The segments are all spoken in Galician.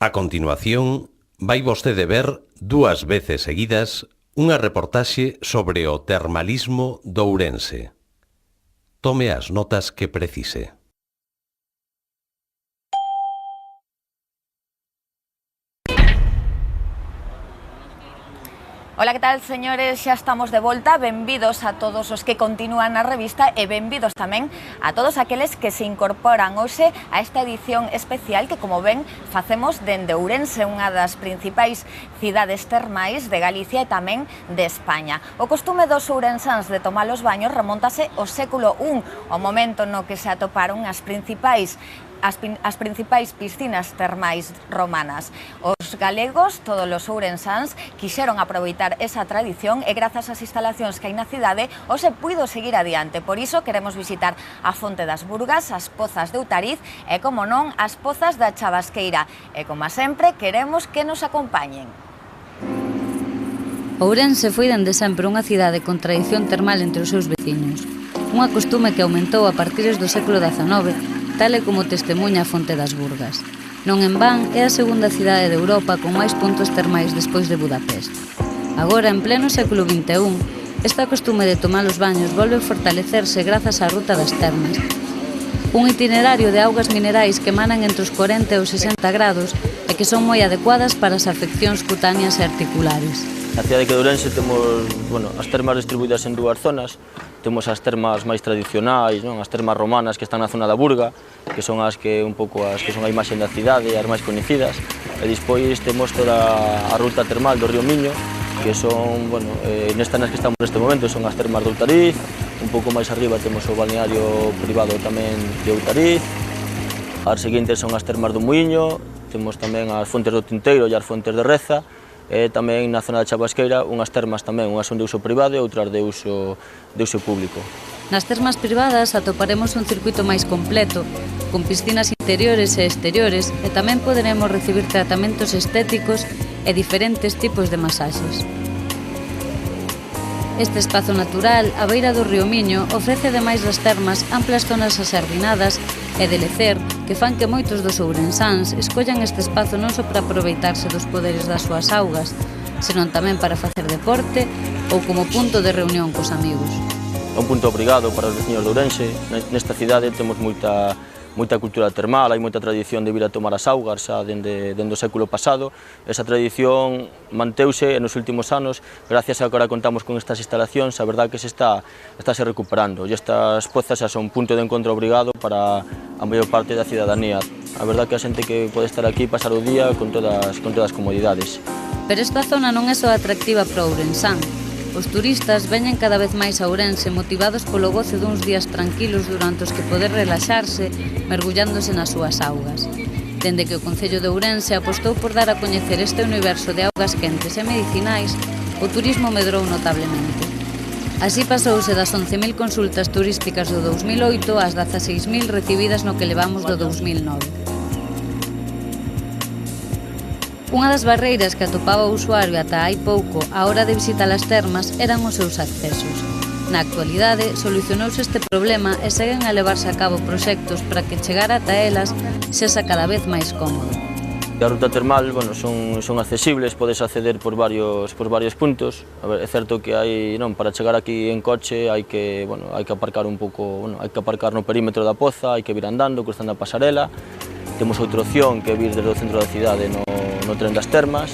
A continuación, vai vostede ver dúas veces seguidas unha reportaxe sobre o termalismo de Ourense. Tome as notas que precise. Ola, que tal, señores? Xa estamos de volta. Benvidos a todos os que continúan na revista e benvidos tamén a todos aqueles que se incorporan hoxe a esta edición especial que, como ven, facemos dende Ourense, unha das principais cidades termais de Galicia e tamén de España. O costume dos ourensáns de tomar os baños remontase ao século I, o momento no que se atoparon as principais piscinas termais romanas. Os galegos, todos os ourensáns, quixeron aproveitar esa tradición e grazas ás instalacións que hai na cidade hoxe puido seguir adiante. Por iso queremos visitar a Fonte das Burgas, as pozas de Outariz e, como non, as pozas da Chavasqueira. E, como sempre, queremos que nos acompañen. Ourense foi dende sempre unha cidade con tradición termal entre os seus veciños. Unha costume que aumentou a partir do século XIX, tal e como testemunha a Fonte das Burgas. Non en van, é a segunda cidade de Europa con máis puntos termais despois de Budapest. Agora, en pleno século XXI, esta costume de tomar os baños volve a fortalecerse grazas á Ruta das Termas, un itinerario de augas minerais que emanan entre os 40 e os 60 grados e que son moi adecuadas para as afeccións cutáneas e articulares. Na cidade de Ourense temos as termas distribuídas en dúas zonas. Temos as termas máis tradicionais, as termas romanas que están na zona da Burga, que son as que son a imaxe da cidade, as máis coñecidas. E despois temos toda a ruta termal do río Miño, que son, nestas nas que estamos neste momento, son as termas de Outariz. Un pouco máis arriba temos o balneario privado tamén de Outariz. As seguintes son as termas do Muiño, temos tamén as fontes do Tinteiro e as fontes de Reza. E tamén na zona da Chavasqueira unhas termas tamén, unhas son de uso privado e outras de uso público. Nas termas privadas atoparemos un circuito máis completo, con piscinas interiores e exteriores, e tamén poderemos recibir tratamentos estéticos e diferentes tipos de masaxes. Este espazo natural, á beira do río Miño, ofrece, ademais das termas, amplas zonas asardinadas e de lecer que fan que moitos dos ourensáns escollan este espazo non só para aproveitarse dos poderes das súas augas, senón tamén para facer deporte ou como punto de reunión cos amigos. É un punto obrigado para os veciños de Ourense. Nesta cidade temos moita cultura termal, hai moita tradición de vir a tomar as augas xa dende o século pasado. Esa tradición manteuse nos últimos anos, gracias a que agora contamos con estas instalacións, a verdade que se está recuperando. E estas pozas xa son punto de encontro obrigado para a maior parte da cidadanía. A verdade que a xente que pode estar aquí pasar o día con todas as comodidades. Pero esta zona non é só atractiva para o ourensán. Os turistas veñen cada vez máis a Ourense motivados polo goce duns días tranquilos durante os que poder relaxarse mergullándose nas súas augas. Dende que o Concello de Ourense apostou por dar a coñecer este universo de augas quentes e medicinais, o turismo medrou notablemente. Así pasouse das 11.000 consultas turísticas do 2008 ás 16.000 recibidas no que levamos do 2009. Unha das barreiras que atopaba o usuario ata hai pouco á hora de visitar as termas eran os seus accesos. Na actualidade, solucionouse este problema e seguen a levarse a cabo proxectos para que chegar ata elas sexa cada vez máis cómodo. A ruta termal son accesibles, podes acceder por varios puntos. É certo que para chegar aquí en coche hai que aparcar un pouco, hai que aparcar no perímetro da poza, hai que vir andando, cruzando a pasarela. Temos outra opción que é vir desde o centro da cidade no tren das termas,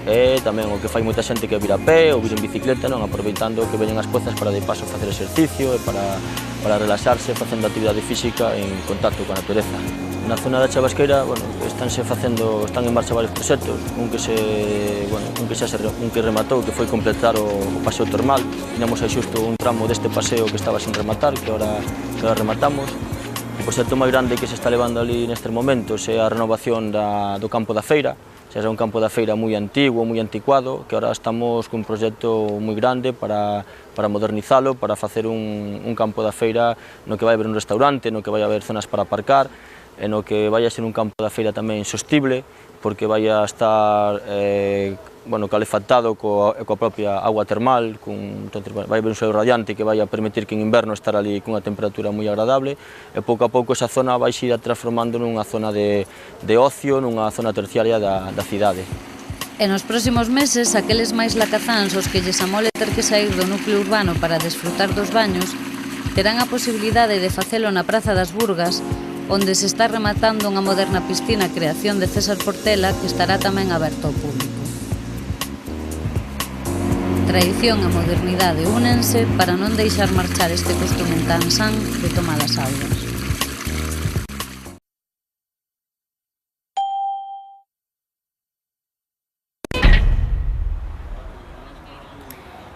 e tamén o que fai moita xente que vir a pé ou vir en bicicleta, aproveitando que veñen as pozas para de paso facer exercicio e para relaxarse facendo actividade física en contacto coa natureza. Na zona da Chavasqueira están en marcha varios proxectos, un que rematou, que foi completar o paseo termal. Tiñamos aí xusto un tramo deste paseo que estaba sin rematar, que ahora rematamos. O proxecto máis grande que se está levando ali nestes momentos é a renovación do campo da feira. É un campo da feira moi antigo, moi anticuado, que ahora estamos cun proxecto moi grande para modernizalo, para facer un campo da feira no que vai haber un restaurante, no que vai haber zonas para aparcar, e no que vai a ser un campo da feira tamén sostible, porque vai a estar calefactado coa propia agua termal, entonces vai haber un suelo radiante que vai a permitir que en inverno estar ali cunha temperatura moi agradable, e pouco a pouco esa zona vai ir transformando nunha zona de ocio, nunha zona terciaria da cidade. E nos próximos meses, aqueles máis lacazáns aos que lles amole ter que sair do núcleo urbano para desfrutar dos baños, terán a posibilidade de facelo na Praza das Burgas, onde se está rematando unha moderna piscina creación de César Portela que estará tamén aberto ao público. Tradición e modernidade únense para non deixar marchar este costume tan san de tomar as augas.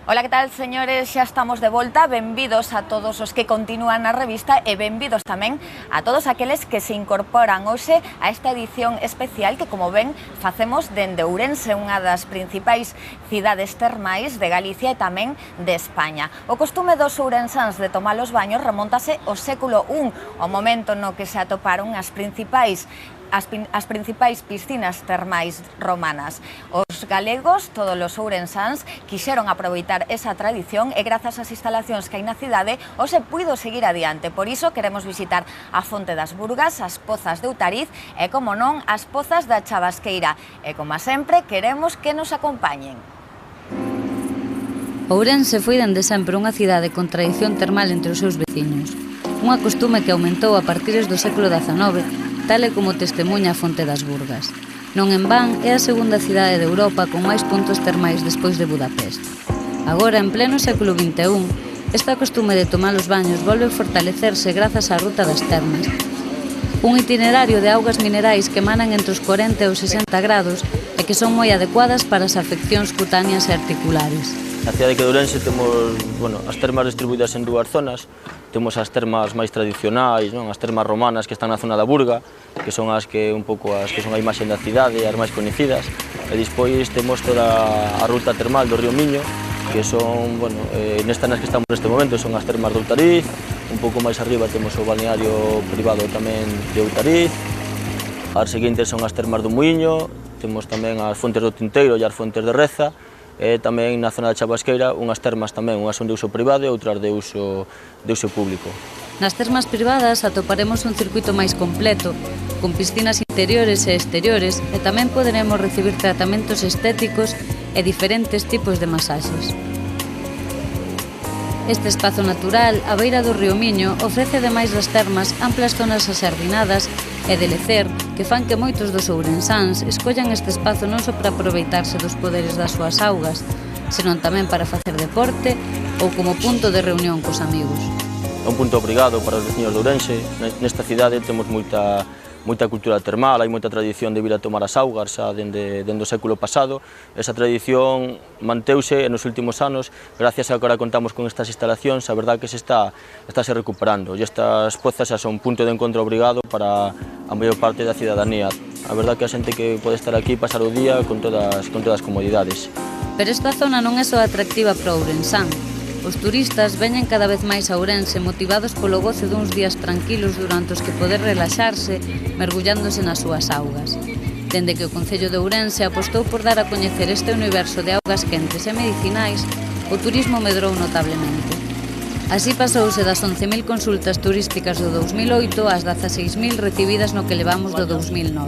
Ola, que tal, señores? Xa estamos de volta. Benvidos a todos os que continúan na revista e benvidos tamén a todos aqueles que se incorporan hoxe a esta edición especial que, como ven, facemos dende Ourense, unha das principais cidades termais de Galicia e tamén de España. O costume dos ourensáns de tomar os baños remontase ao século I, o momento no que se atoparon as principais piscinas termais romanas. Os galegos, todos os ourensáns, quixeron aproveitar esa tradición e grazas ás instalacións que hai na cidade hoxe puido seguir adiante. Por iso queremos visitar a Fonte das Burgas, as pozas de Outariz e, como non, as pozas da Chavasqueira. E, como sempre, queremos que nos acompañen. Ourense foi dende sempre unha cidade con tradición termal entre os seus veciños. Unha costume que aumentou a partires do século XIX, tal e como testemunha a Fonte das Burgas. Non en van, é a segunda cidade de Europa con máis puntos termais despois de Budapest. Agora, en pleno século XXI, esta costume de tomar os baños volve a fortalecerse grazas á Ruta das Termas, un itinerario de augas minerais que emanan entre os 40 e os 60 grados e que son moi adecuadas para as afeccións cutáneas e articulares. Na cidade de Ourense temos as termas distribuídas en dúas zonas. Temos as termas máis tradicionais, as termas romanas que están na zona da Burga, que son as que son a imaxe da cidade, as máis coñecidas, e despois temos toda a ruta termal do río Miño, que son, nestas nas que estamos neste momento, son as termas de Outariz. Un pouco máis arriba temos o balneario privado tamén de Outariz, as seguintes son as termas do Muiño, temos tamén as fontes do Tinteiro e as fontes de Reza, e tamén na zona da Chavasqueira unhas termas tamén, unhas son de uso privado e outras de uso público. Nas termas privadas atoparemos un circuito máis completo, con piscinas interiores e exteriores, e tamén poderemos recibir tratamentos estéticos e diferentes tipos de masaxes. Este espazo natural, á beira do río Miño, ofrece, ademais das termas, amplas zonas asardinadas e de lecer que fan que moitos dos ourensáns escollan este espazo non só para aproveitarse dos poderes das súas augas, senón tamén para facer deporte ou como punto de reunión cos amigos. É un punto obrigado para os veciños de Ourense. Nesta cidade temos moita cultura termal, hai moita tradición de vir a tomar as augas xa dende o século pasado. Esa tradición manteuse nos últimos anos, gracias a que agora contamos con estas instalacións, a verdade que se está recuperando, e estas pozas xa son punto de encontro obrigado para a maior parte da cidadanía. A verdade que a xente que pode estar aquí pasar o día con todas as comodidades. Pero esta zona non é só atractiva para o ourensán. Os turistas veñen cada vez máis a Ourense motivados polo goce duns días tranquilos durante os que poder relaxarse mergullándose nas súas augas. Dende que o Concello de Ourense apostou por dar a coñecer este universo de augas quentes e medicinais, o turismo medrou notablemente. Así pasouse das 11.000 consultas turísticas do 2008 ás 16.000 recibidas no que levamos do 2009.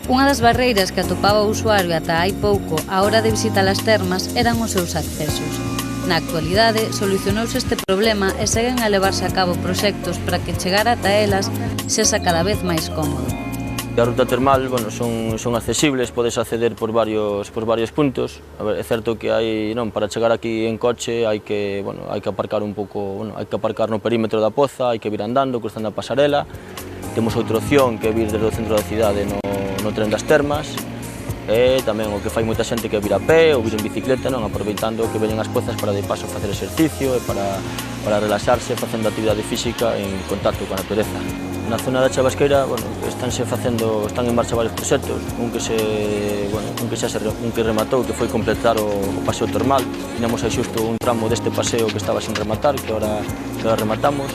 Unha das barreiras que atopaba o usuario ata hai pouco á hora de visitar as termas eran os seus accesos. Na actualidade, solucionouse este problema e seguen a levarse a cabo proxectos para que chegar ata elas sexa cada vez máis cómodo. A ruta termal son accesibles, podes acceder por varios puntos. É certo que para chegar aquí en coche hai que aparcar un pouco, hai que aparcar no perímetro da poza, hai que vir andando, cruzando a pasarela. Temos outra opción que é vir desde o centro da cidade no tren das termas, e tamén o que fai moita xente que vir a pé ou vir en bicicleta, aproveitando que veñen as pozas para de paso facer exercicio e para relaxarse facendo actividade física en contacto coa natureza. Na zona da Chavasqueira están en marcha varios proxectos, un que rematou, que foi completar o paseo termal. Tiñamos aí xusto un tramo deste paseo que estaba sin rematar, que ahora rematamos.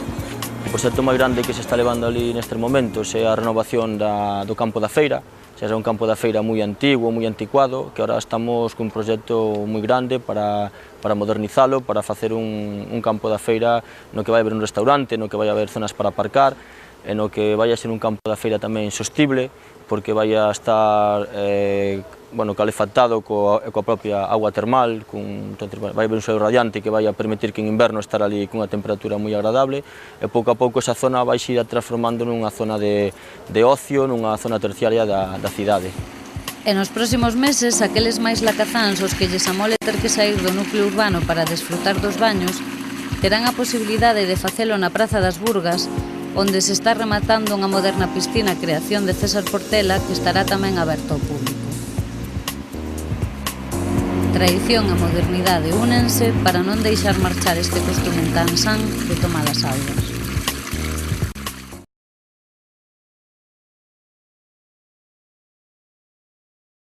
O proxecto máis grande que se está levando ali nestes momentos é a renovación do campo da feira. xa era un campo da feira moi antigo, moi anticuado, que ahora estamos cun proxecto moi grande para modernizalo, para facer un campo da feira no que vai haber un restaurante, no que vai haber zonas para aparcar, e no que vai a ser un campo da feira tamén sostible, porque vai a estar calefactado coa propia agua termal, vai haber un suelo radiante que vai a permitir que en inverno estar ali cunha temperatura moi agradable, e pouco a pouco esa zona vai ir transformando nunha zona de ocio, nunha zona terciaria da cidade. E nos próximos meses, aqueles máis lacazáns os que lles amole ter que sair do núcleo urbano para desfrutar dos baños, terán a posibilidade de facelo na Praza das Burgas, onde se está rematando unha moderna piscina creación de César Portela que estará tamén aberto ao público. Tradición e modernidade únense para non deixar marchar este costume tan san de tomar as augas.